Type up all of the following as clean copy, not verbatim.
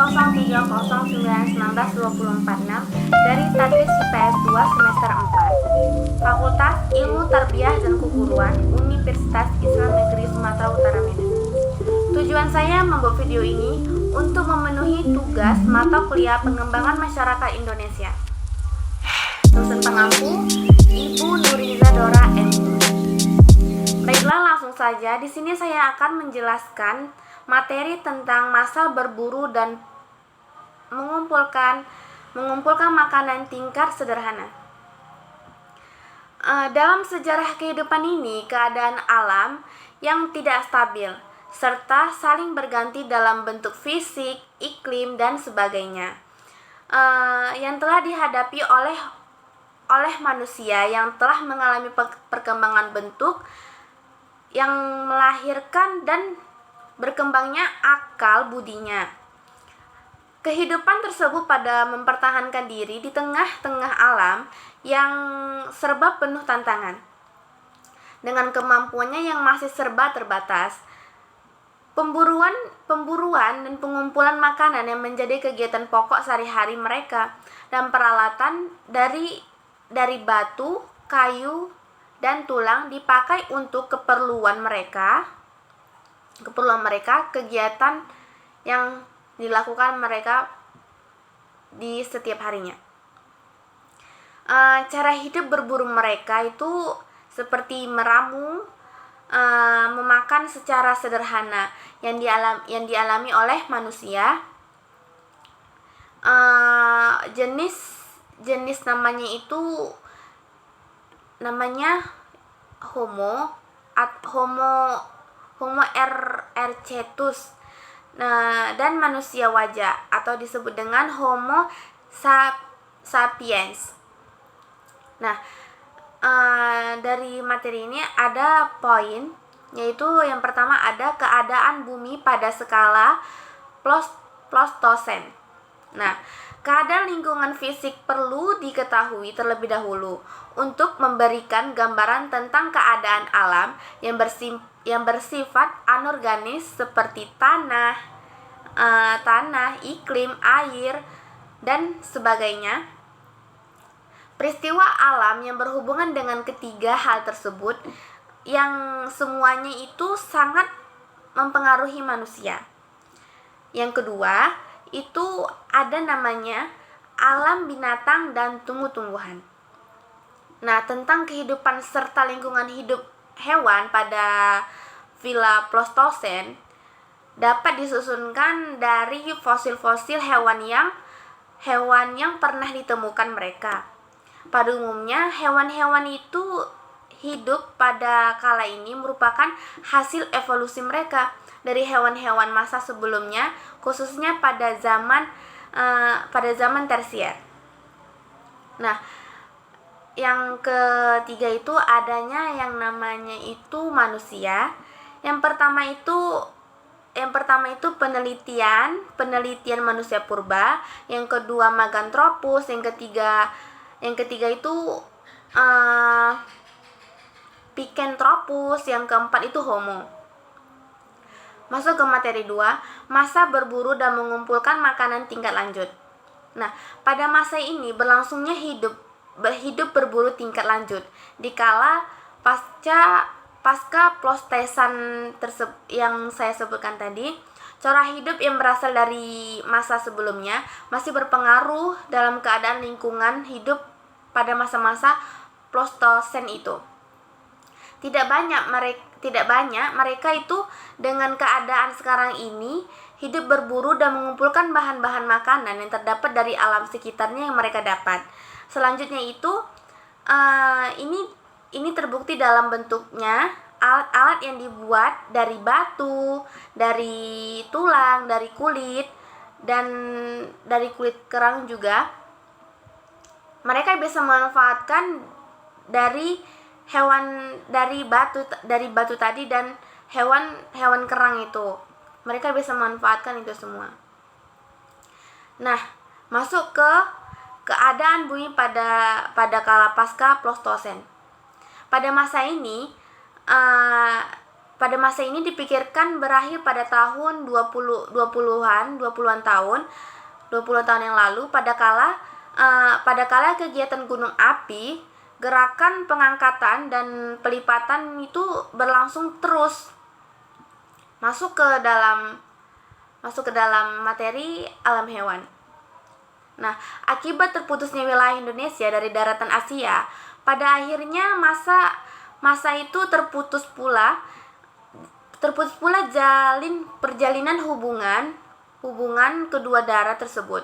0301924 dari Tadris IPS 2 semester 4, Fakultas Ilmu Tarbiyah dan Keguruan, Universitas Islam Negeri Sumatera Utara Medan. Tujuan saya membuat video ini untuk memenuhi tugas mata kuliah pengembangan masyarakat Indonesia. Dosen pengampu Ibu Nuriza Dora M. Baiklah, langsung saja. Di sini saya akan menjelaskan materi tentang masa berburu dan mengumpulkan makanan tingkat sederhana. Dalam sejarah kehidupan ini, keadaan alam yang tidak stabil serta saling berganti dalam bentuk fisik, iklim, dan sebagainya yang telah dihadapi oleh manusia yang telah mengalami perkembangan bentuk yang melahirkan dan berkembangnya akal budinya. Kehidupan tersebut pada mempertahankan diri di tengah-tengah alam yang serba penuh tantangan. Dengan kemampuannya yang masih serba terbatas, pemburuan dan pengumpulan makanan yang menjadi kegiatan pokok sehari-hari mereka, dan peralatan dari batu, kayu, dan tulang dipakai untuk keperluan mereka, kegiatan yang dilakukan mereka di setiap harinya. Cara hidup berburu mereka itu seperti meramu, memakan secara sederhana yang dialami oleh manusia. Jenis namanya Homo erectus. Dan manusia wajah atau disebut dengan Homo sapiens. Dari materi ini ada poin, yaitu yang pertama ada keadaan bumi pada skala Pleistocene. Keadaan lingkungan fisik perlu diketahui terlebih dahulu untuk memberikan gambaran tentang keadaan alam yang bersifat anorganis seperti tanah, iklim, air, dan sebagainya. Peristiwa alam yang berhubungan dengan ketiga hal tersebut yang semuanya itu sangat mempengaruhi manusia. Yang kedua, itu ada namanya alam binatang dan tumbuh-tumbuhan. Tentang kehidupan serta lingkungan hidup hewan pada Villa Pleistocene dapat disusunkan dari fosil-fosil hewan yang pernah ditemukan mereka. Pada umumnya, hewan-hewan itu hidup pada kala ini merupakan hasil evolusi mereka dari hewan-hewan masa sebelumnya, khususnya pada zaman tersier. Yang ketiga itu adanya yang namanya itu manusia. Yang pertama itu penelitian manusia purba. Yang kedua Maganthropus. Yang ketiga itu Picanthropus. Yang keempat itu Homo. Masuk ke materi 2, masa berburu dan mengumpulkan makanan tingkat lanjut. Pada masa ini berlangsungnya hidup berburu tingkat lanjut. Dikala pasca Pleistocene yang saya sebutkan tadi, cara hidup yang berasal dari masa sebelumnya masih berpengaruh dalam keadaan lingkungan hidup pada masa-masa Pleistocene itu. Tidak banyak mereka itu dengan keadaan sekarang ini hidup berburu dan mengumpulkan bahan-bahan makanan yang terdapat dari alam sekitarnya yang mereka dapat. Selanjutnya itu ini terbukti dalam bentuknya alat-alat yang dibuat dari batu, dari tulang, dari kulit, dan dari kulit kerang juga. Mereka bisa memanfaatkan dari batu tadi dan hewan kerang itu. Mereka bisa memanfaatkan itu semua. Masuk ke keadaan bumi pada kala pasca Pleistocene. Pada masa ini pada masa ini dipikirkan berakhir pada tahun 20-an tahun, 20 tahun yang lalu, pada kala kegiatan gunung api, gerakan pengangkatan dan pelipatan itu berlangsung terus masuk ke dalam materi alam hewan. Nah, akibat terputusnya wilayah Indonesia dari daratan Asia, pada akhirnya masa itu terputus pula perjalinan hubungan kedua daerah tersebut,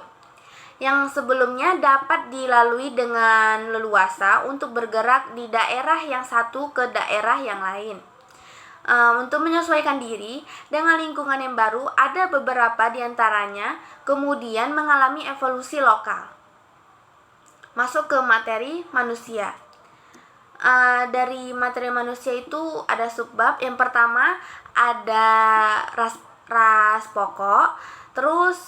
yang sebelumnya dapat dilalui dengan leluasa untuk bergerak di daerah yang satu ke daerah yang lain. Untuk menyesuaikan diri dengan lingkungan yang baru, ada beberapa di antaranya kemudian mengalami evolusi lokal. Masuk ke materi manusia. Dari materi manusia itu ada subbab. Yang pertama ada ras pokok. Terus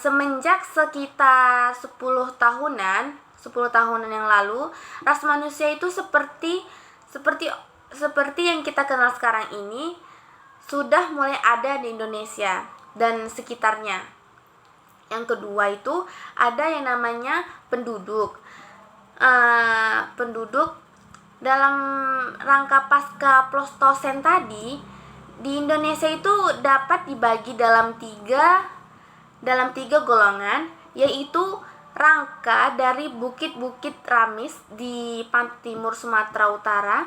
semenjak sekitar 10 tahunan yang lalu, ras manusia itu seperti yang kita kenal sekarang ini sudah mulai ada di Indonesia dan sekitarnya. Yang kedua itu ada yang namanya penduduk. Penduduk dalam rangka pasca Pleistosen tadi, di Indonesia itu dapat dibagi dalam tiga golongan, yaitu rangka dari bukit-bukit Ramis di pantai timur Sumatera Utara,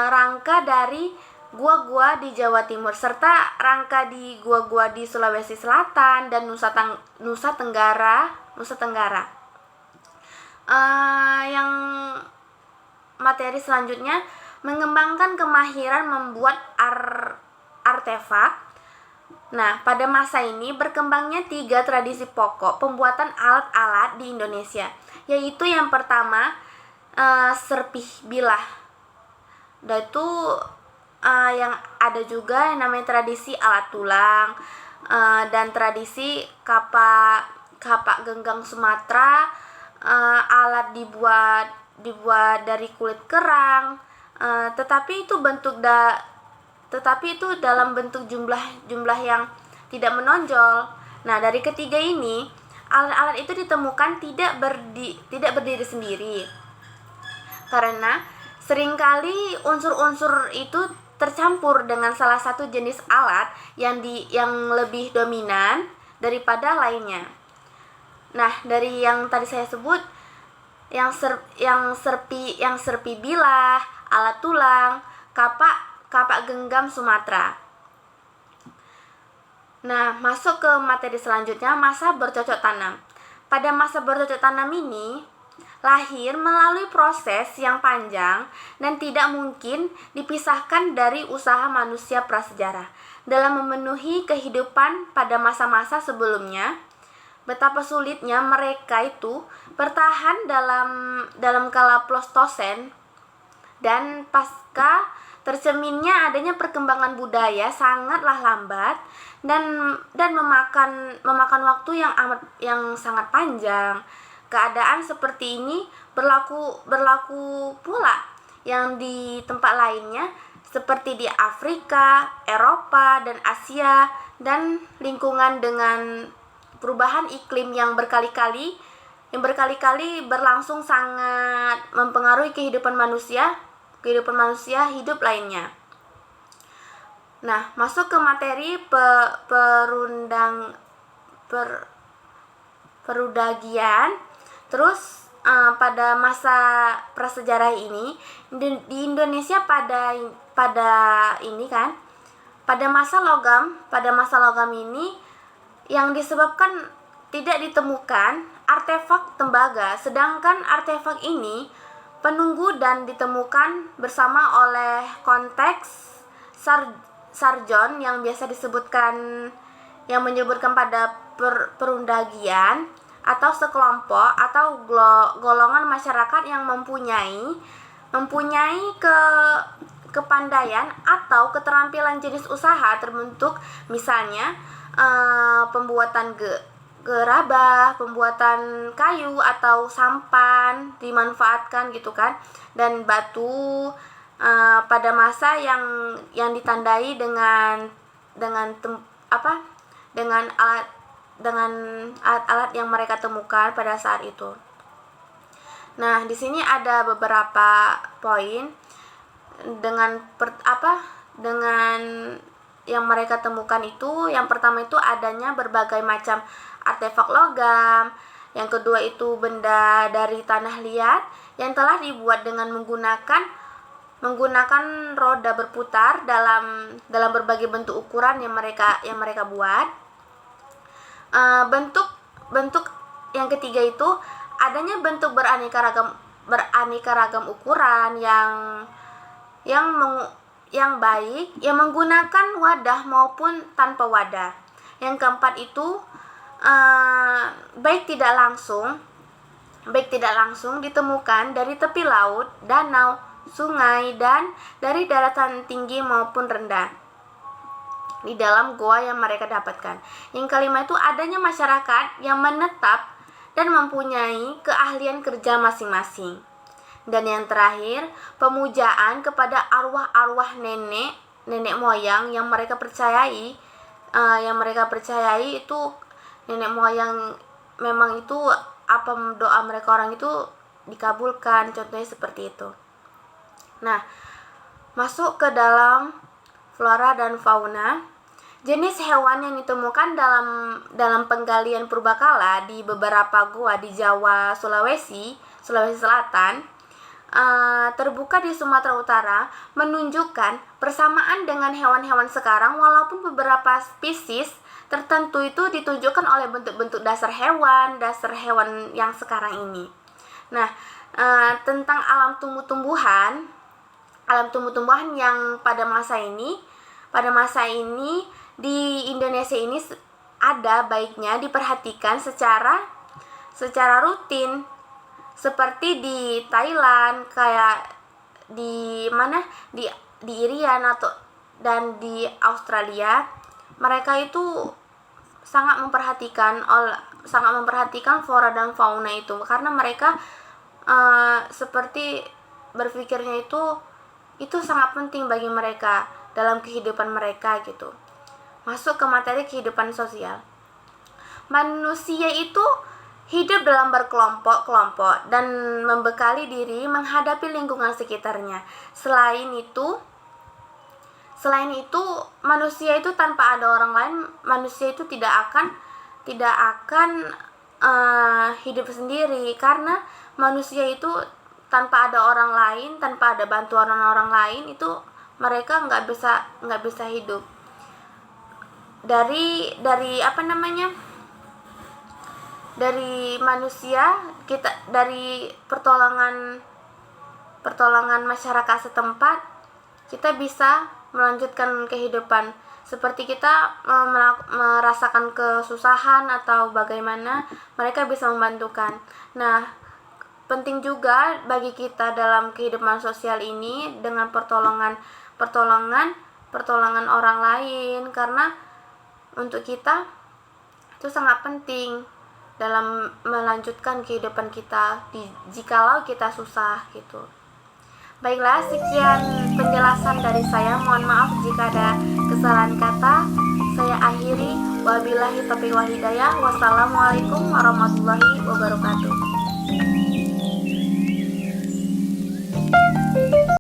rangka dari gua-gua di Jawa Timur, serta rangka di gua-gua di Sulawesi Selatan dan Nusa Tenggara. Yang materi selanjutnya mengembangkan kemahiran membuat artefak. Nah, pada masa ini berkembangnya 3 tradisi pokok pembuatan alat-alat di Indonesia, yaitu yang pertama serpih bilah. Dan itu yang ada juga yang namanya tradisi alat tulang, dan tradisi kapak genggang Sumatera. Alat dibuat dari kulit kerang, tetapi itu dalam bentuk jumlah yang tidak menonjol. Nah, dari ketiga ini, alat-alat itu ditemukan tidak berdiri sendiri, karena seringkali unsur-unsur itu tercampur dengan salah satu jenis alat yang lebih dominan daripada lainnya. Nah, dari yang tadi saya sebut, yang serpi bilah, alat tulang, kapak genggam Sumatera. Nah, masuk ke materi selanjutnya, masa bercocok tanam. Pada masa bercocok tanam ini lahir melalui proses yang panjang dan tidak mungkin dipisahkan dari usaha manusia prasejarah dalam memenuhi kehidupan pada masa-masa sebelumnya. Betapa sulitnya mereka itu bertahan dalam kala Pleistosen, dan pasca tercerminnya adanya perkembangan budaya sangatlah lambat dan memakan waktu yang sangat panjang. Keadaan seperti ini berlaku pula yang di tempat lainnya, seperti di Afrika, Eropa, dan Asia, dan lingkungan dengan perubahan iklim yang berkali-kali berlangsung sangat mempengaruhi kehidupan manusia hidup lainnya. Nah, masuk ke materi perudagian. Terus pada masa prasejarah ini di Indonesia pada masa logam ini yang disebabkan tidak ditemukan artefak tembaga, sedangkan artefak ini penunggu dan ditemukan bersama oleh konteks sarjon yang biasa disebutkan, yang menyebutkan pada perundagian atau sekelompok atau golongan masyarakat yang mempunyai kepandaian atau keterampilan jenis usaha terbentuk, misalnya pembuatan gerabah, pembuatan kayu atau sampan dimanfaatkan gitu kan, dan batu, pada masa yang ditandai dengan alat-alat yang mereka temukan pada saat itu. Nah, di sini ada beberapa poin dengan yang mereka temukan itu. Yang pertama itu adanya berbagai macam artefak logam. Yang kedua itu benda dari tanah liat yang telah dibuat dengan menggunakan roda berputar dalam berbagai bentuk ukuran yang mereka buat. Bentuk yang ketiga itu adanya bentuk beraneka ragam ukuran yang baik, yang menggunakan wadah maupun tanpa wadah. Yang keempat itu baik tidak langsung ditemukan dari tepi laut, danau, sungai, dan dari daratan tinggi maupun rendah di dalam goa yang mereka dapatkan. Yang kelima itu adanya masyarakat yang menetap dan mempunyai keahlian kerja masing-masing. Dan yang terakhir, pemujaan kepada arwah-arwah nenek moyang yang mereka percayai itu nenek moyang memang itu apa doa mereka orang itu dikabulkan, contohnya seperti itu. Nah, masuk ke dalam flora dan fauna. Jenis hewan yang ditemukan dalam penggalian purbakala di beberapa gua di Jawa, Sulawesi Selatan, terbuka di Sumatera Utara, menunjukkan persamaan dengan hewan-hewan sekarang, walaupun beberapa spesies tertentu itu ditunjukkan oleh bentuk-bentuk dasar hewan yang sekarang ini. Nah, tentang alam tumbuh-tumbuhan yang pada masa ini di Indonesia ini ada baiknya diperhatikan secara rutin, seperti di Thailand, kayak di Irian dan di Australia. Mereka itu sangat memperhatikan flora dan fauna itu, karena mereka seperti berpikirnya itu sangat penting bagi mereka dalam kehidupan mereka gitu. Masuk ke materi kehidupan sosial. Manusia itu hidup dalam berkelompok-kelompok dan membekali diri menghadapi lingkungan sekitarnya. Selain itu manusia itu tanpa ada orang lain, manusia itu tidak akan hidup sendiri, karena manusia itu tanpa ada orang lain, tanpa ada bantuan orang lain, itu mereka nggak bisa hidup. Dari manusia, dari pertolongan masyarakat setempat, kita bisa melanjutkan kehidupan. Seperti kita merasakan kesusahan atau bagaimana, mereka bisa membantukan. Nah, penting juga bagi kita dalam kehidupan sosial ini dengan pertolongan orang lain, karena untuk kita itu sangat penting dalam melanjutkan kehidupan kita jikalau kita susah gitu. Baiklah, sekian penjelasan dari saya. Mohon maaf jika ada kesalahan kata. Saya akhiri. Wabillahi taufiq wal hidayah. Wassalamualaikum warahmatullahi wabarakatuh.